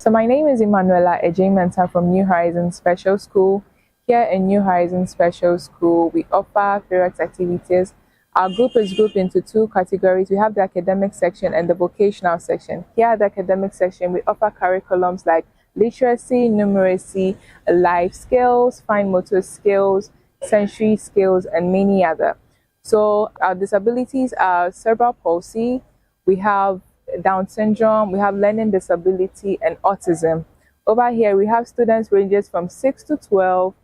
So my name is Emanuela Ejimenta from New Horizons Special School. Here in New Horizons Special School, we offer various activities. Our group is grouped into two categories. We have the academic section and the vocational section. Here at the academic section, we offer curriculums like literacy, numeracy, life skills, fine motor skills, sensory skills, and many other. So our disabilities are cerebral palsy, we have Down syndrome, we have learning disability, and autism. Over here, we have students ranges from 6 to 12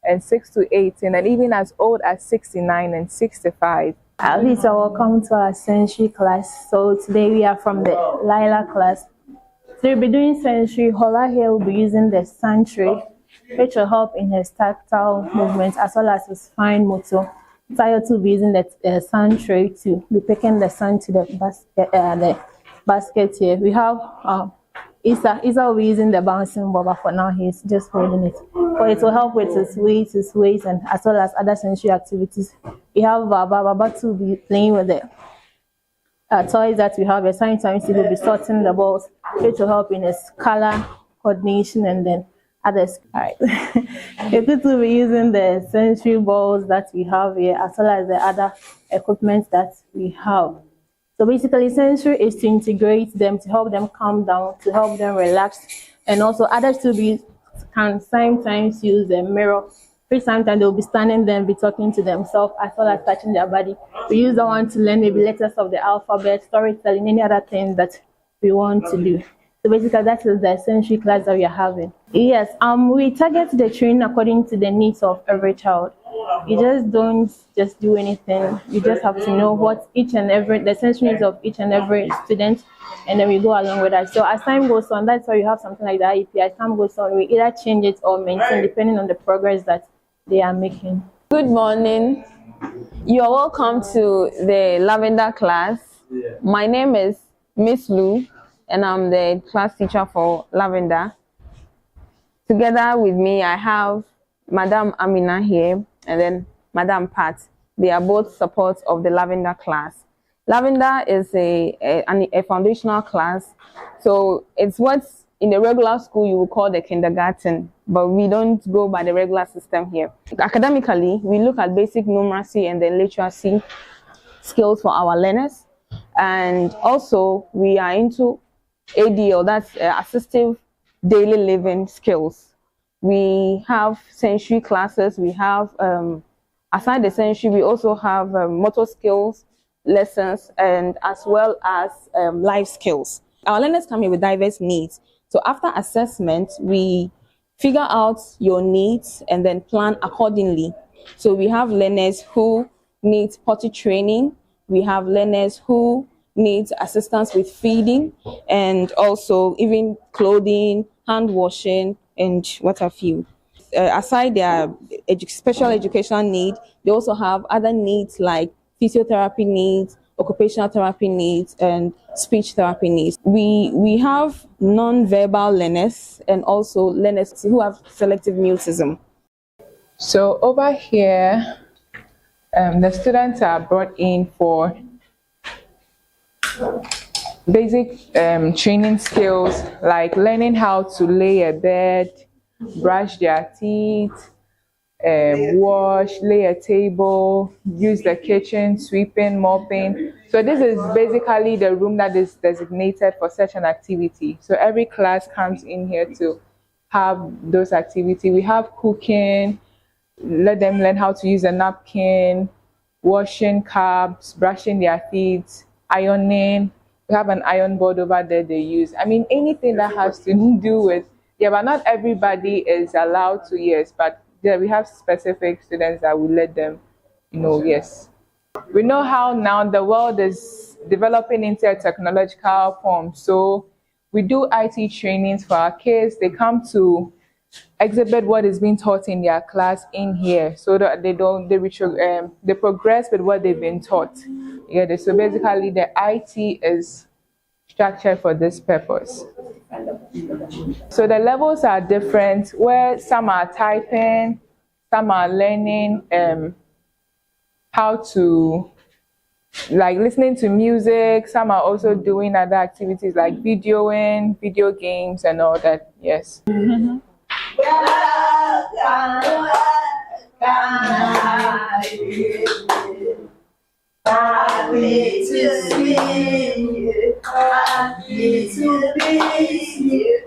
and 6 to 18, and even as old as 69 and 65. Lisa, welcome to our sensory class. So today we are from the Lila class. So we'll be doing sensory. Hola here will be using the sun tray, which will help in his tactile movements as well as his fine motor. Tayo will be using the sun tray to be picking the sun to the basket here. We have Isa will be using the bouncing ball, but for now he's just holding it. But it will help with his weight, and as well as other sensory activities. We have Baba to be playing with the toys that we have. Sometimes he will be sorting the balls, which will help in his color coordination and then others. All right. It will be using the sensory balls that we have here, as well as the other equipment that we have. So basically, sensory is to integrate them, to help them calm down, to help them relax, and also others can sometimes use the mirror, which sometimes they'll be standing there and be talking to themselves as well as touching their body. We use the one to learn maybe letters of the alphabet, storytelling, any other thing that we want to do. So basically, that is the sensory class that we are having. Yes, we target the training according to the needs of every child. You just don't just do anything. You just have to know what the sensory needs of each and every student, and then we go along with that. So as time goes on, that's why you have something like the IEP. As time goes on, we either change it or maintain depending on the progress that they are making. Good morning. You are welcome to the Lavender class. My name is Miss Lou, and I'm the class teacher for Lavender. Together with me, I have Madam Amina here, and then Madam Pat. They are both supports of the Lavender class. Lavender is a foundational class, so it's what's in the regular school you would call the kindergarten, but we don't go by the regular system here. Academically, we look at basic numeracy and then literacy skills for our learners, and also we are into ADL, that's assistive daily living skills. We have sensory classes. We have, aside the sensory, we also have motor skills lessons, and as well as life skills. Our learners come here with diverse needs. So after assessment, we figure out your needs and then plan accordingly. So we have learners who need potty training. We have learners who need assistance with feeding, and also even clothing, hand washing, and what have you. Aside their special educational need, they also have other needs like physiotherapy needs, occupational therapy needs, and speech therapy needs. We have non-verbal learners and also learners who have selective mutism. So over here, the students are brought in for basic training skills like learning how to lay a bed, brush their teeth, wash, lay a table, use the kitchen, sweeping, mopping. So this is basically the room that is designated for such an activity. So every class comes in here to have those activities. We have cooking, let them learn how to use a napkin, washing cups, brushing their teeth, ironing. We have an iron board over there they use. I mean, anything that has to do with, yeah, but not everybody is allowed to, yes, but yeah, we have specific students that we let them, yes. We know how now the world is developing into a technological form. So we do IT trainings for our kids. They come to exhibit what is being taught in their class in here, so that they progress with what they've been taught. Yeah, so basically the IT is structured for this purpose. So the levels are different, where some are typing, some are learning how to like listening to music. Some are also doing other activities like videoing, video games, and all that. Yes. Happy to see you. Happy to be you.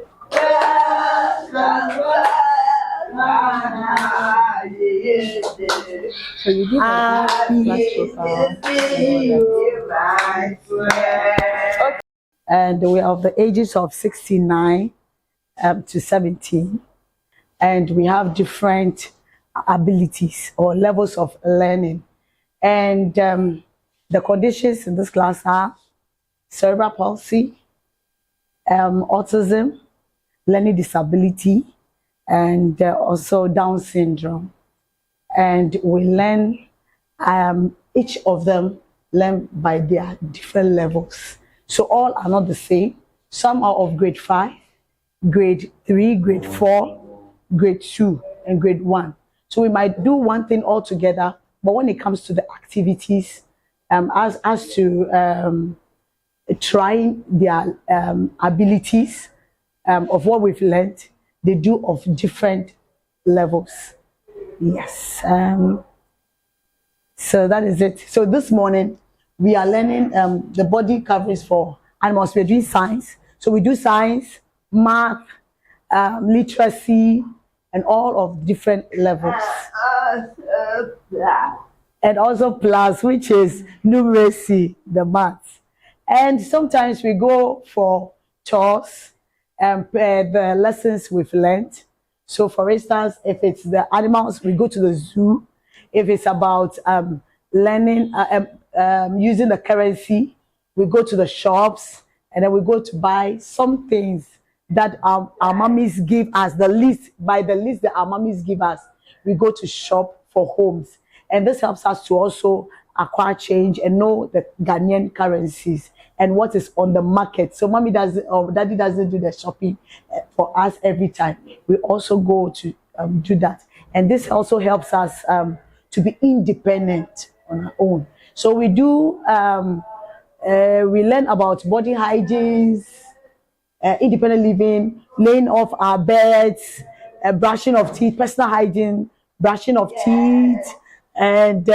So you give a class profile and all that. And we are of the ages of 69 to 17, and we have different abilities or levels of learning. And the conditions in this class are cerebral palsy, autism, learning disability, and also Down syndrome. And we learn, each of them learn by their different levels. So all are not the same. Some are of grade 5, grade 3, grade 4, grade 2, and grade 1. So we might do one thing all together, but when it comes to the activities, as to trying their abilities of what we've learned, they do of different levels. Yes. So that is it. So this morning we are learning the body coverage for animals. We're doing science. So we do science, math, literacy, and all of different levels. And also plus, which is numeracy, the maths. And sometimes we go for chores and the lessons we've learned. So for instance, if it's the animals, we go to the zoo. If it's about learning, using the currency, we go to the shops, and then we go to buy some things that our mummies give us, by the list that our mummies give us, we go to shop for homes. And this helps us to also acquire change and know the Ghanaian currencies and what is on the market. So mommy doesn't, or daddy doesn't do the shopping for us every time. We also go to do that. And this also helps us to be independent on our own. So we do, we learn about body hygiene, independent living, laying off our beds, brushing of teeth, personal hygiene, brushing of teeth, and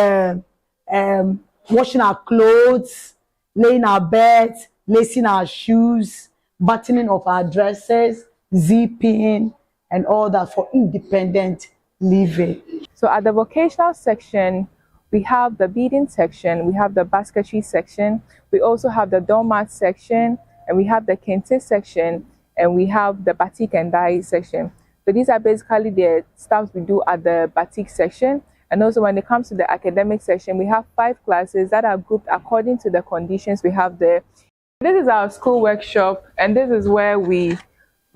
washing our clothes, laying our beds, lacing our shoes, buttoning of our dresses, zipping, and all that for independent living. So at the vocational section, we have the beading section, we have the basketry section, we also have the doormat section, and we have the kente section, and we have the batik and dye section. So these are basically the stuff we do at the batik section. And also when it comes to the academic section, we have 5 classes that are grouped according to the conditions we have there. This is our school workshop, and this is where we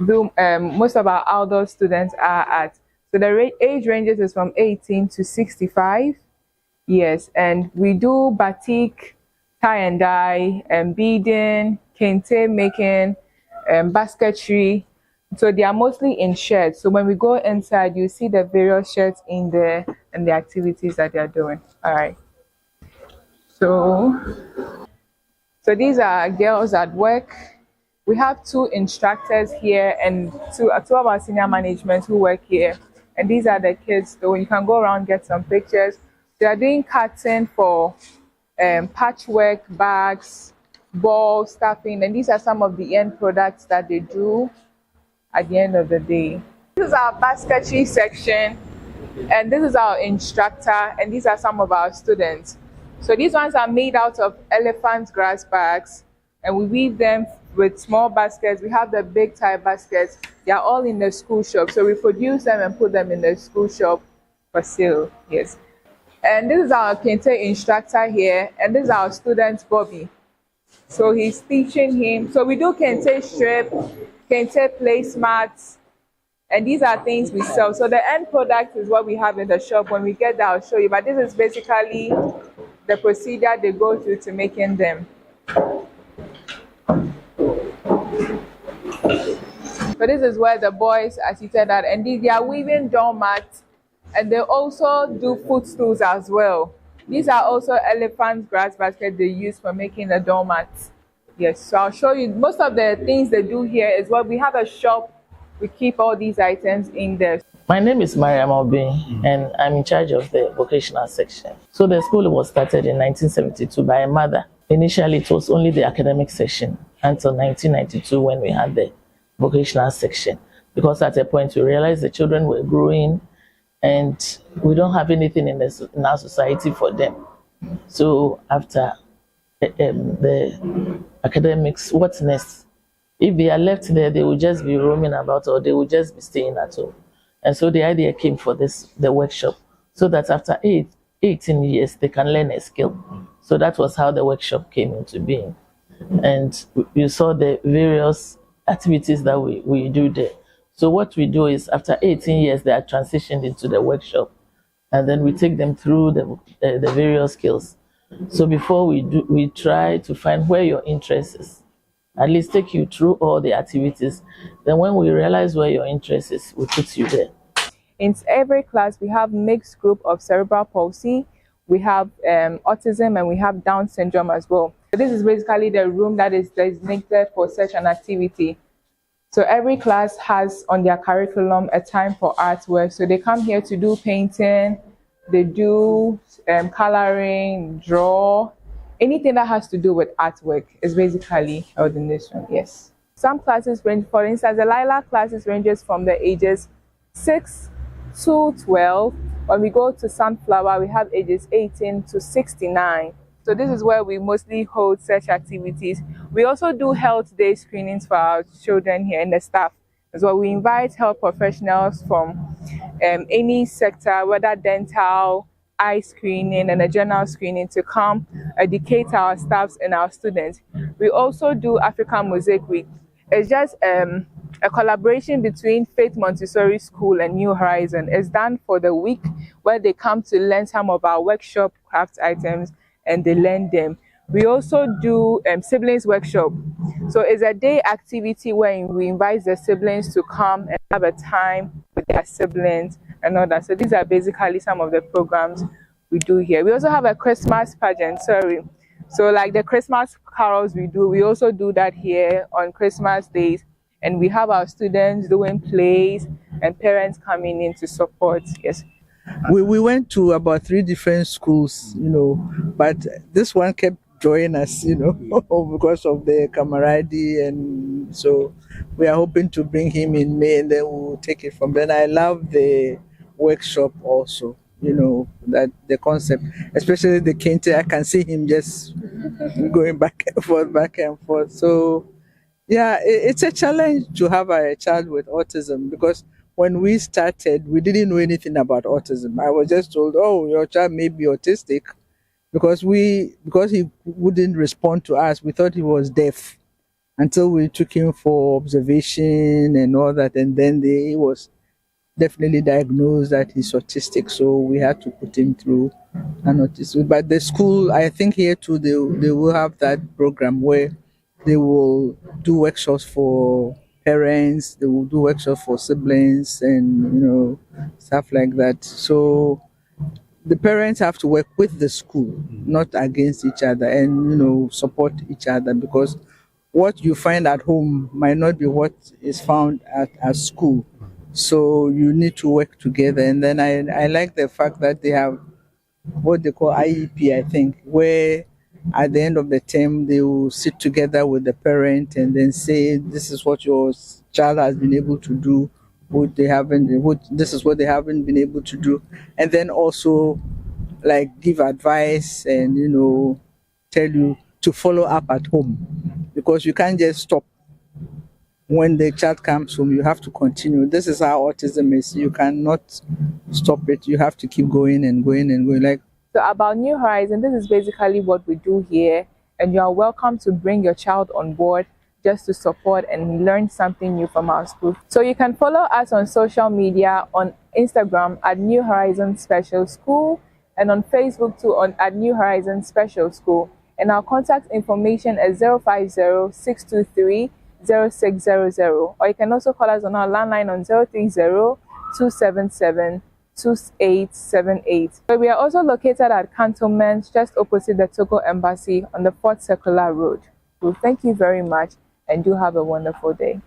do most of our outdoor students are at. So the age ranges is from 18 to 65. Yes, and we do batik, tie and dye, and beading, kente making, basketry. So they are mostly in shirts. So when we go inside, you see the various shirts in there and the activities that they are doing. All right. So these are girls at work. We have 2 instructors here and two of our senior management who work here. And these are the kids. So you can go around, get some pictures. They are doing cutting for patchwork, bags, ball stuffing, and these are some of the end products that they do at the end of the day. This is our basketry section, and this is our instructor, and these are some of our students. So these ones are made out of elephant grass bags, and we weave them with small baskets. We have the big tie baskets. They are all in the school shop. So we produce them and put them in the school shop for sale. Yes. And this is our kente instructor here, and this is our student Bobby. So he's teaching him. So we do kente strip, kente placemats, and these are things we sell. So the end product is what we have in the shop. When we get there, I'll show you. But this is basically the procedure they go through to making them. So this is where the boys are seated at, and they are weaving doormats, and they also do footstools as well. These are also elephant grass baskets they use for making the doormats. Yes, so I'll show you most of the things they do here is what we have a shop. We keep all these items in there. My name is Mariam Obi, and I'm in charge of the vocational section. So the school was started in 1972 by a mother. Initially, it was only the academic section until 1992 when we had the vocational section. Because at a point we realized the children were growing and we don't have anything in our society for them. So after the academics, what's next? If they are left there, they will just be roaming about or they will just be staying at home. And so the idea came for the workshop, so that after 18 years, they can learn a skill. So that was how the workshop came into being. And you saw the various activities that we do there. So what we do is after 18 years, they are transitioned into the workshop. And then we take them through the various skills. So before we try to find where your interest is. At least take you through all the activities. Then when we realize where your interest is, we put you there. In every class, we have mixed group of cerebral palsy, we have autism, and we have Down syndrome as well. So this is basically the room that is designated for such an activity. So every class has on their curriculum a time for artwork. So they come here to do painting, they do coloring, draw, anything that has to do with artwork is basically held in this one, yes. Some classes range, for instance, the Lila classes ranges from the ages 6 to 12. When we go to Sunflower, we have ages 18 to 69. So this is where we mostly hold such activities. We also do health day screenings for our children here and the staff as well. We invite health professionals from any sector, whether dental, eye screening, and a general screening, to come educate our staffs and our students. We also do African Mosaic Week. It's just a collaboration between Faith Montessori School and New Horizon. It's done for the week where they come to learn some of our workshop craft items and they learn them. We also do siblings workshop. So it's a day activity where we invite the siblings to come and have a time with their siblings and all that. So these are basically some of the programs we do here. We also have a Christmas pageant, So like the Christmas carols we also do that here on Christmas days. And we have our students doing plays and parents coming in to support, yes. We went to about 3 different schools, but this one kept drawing us, because of the camaraderie, and so we are hoping to bring him in May and then we'll take it from there. And I love the workshop also, that the concept, especially the kente, I can see him just going back and forth. So yeah, it's a challenge to have a child with autism, because when we started, we didn't know anything about autism. I was just told, oh, your child may be autistic, because he wouldn't respond to us. We thought he was deaf until we took him for observation and all that. And then he was definitely diagnosed that he's autistic. So we had to put him through an autism. But the school, I think here too, they will have that program where they will do workshops for parents, they will do workshops for siblings and, stuff like that. So the parents have to work with the school, not against each other, and, support each other, because what you find at home might not be what is found at school. So you need to work together. And then I like the fact that they have what they call IEP, I think, where at the end of the term, they will sit together with the parent and then say, this is what your child has been able to do, this is what they haven't been able to do. And then also like give advice and, tell you to follow up at home, because you can't just stop. When the child comes home, you have to continue. This is how autism is. You cannot stop it. You have to keep going and going and going. So about New Horizon, this is basically what we do here, and you are welcome to bring your child on board just to support and learn something new from our school. So you can follow us on social media, on Instagram at New Horizon Special School, and on Facebook too at New Horizon Special School. And our contact information is 050-623-0600, or you can also call us on our landline on 030-277-2999. 2878. So we are also located at Cantonment, just opposite the Togo Embassy on the 4th Circular Road. So thank you very much and do have a wonderful day.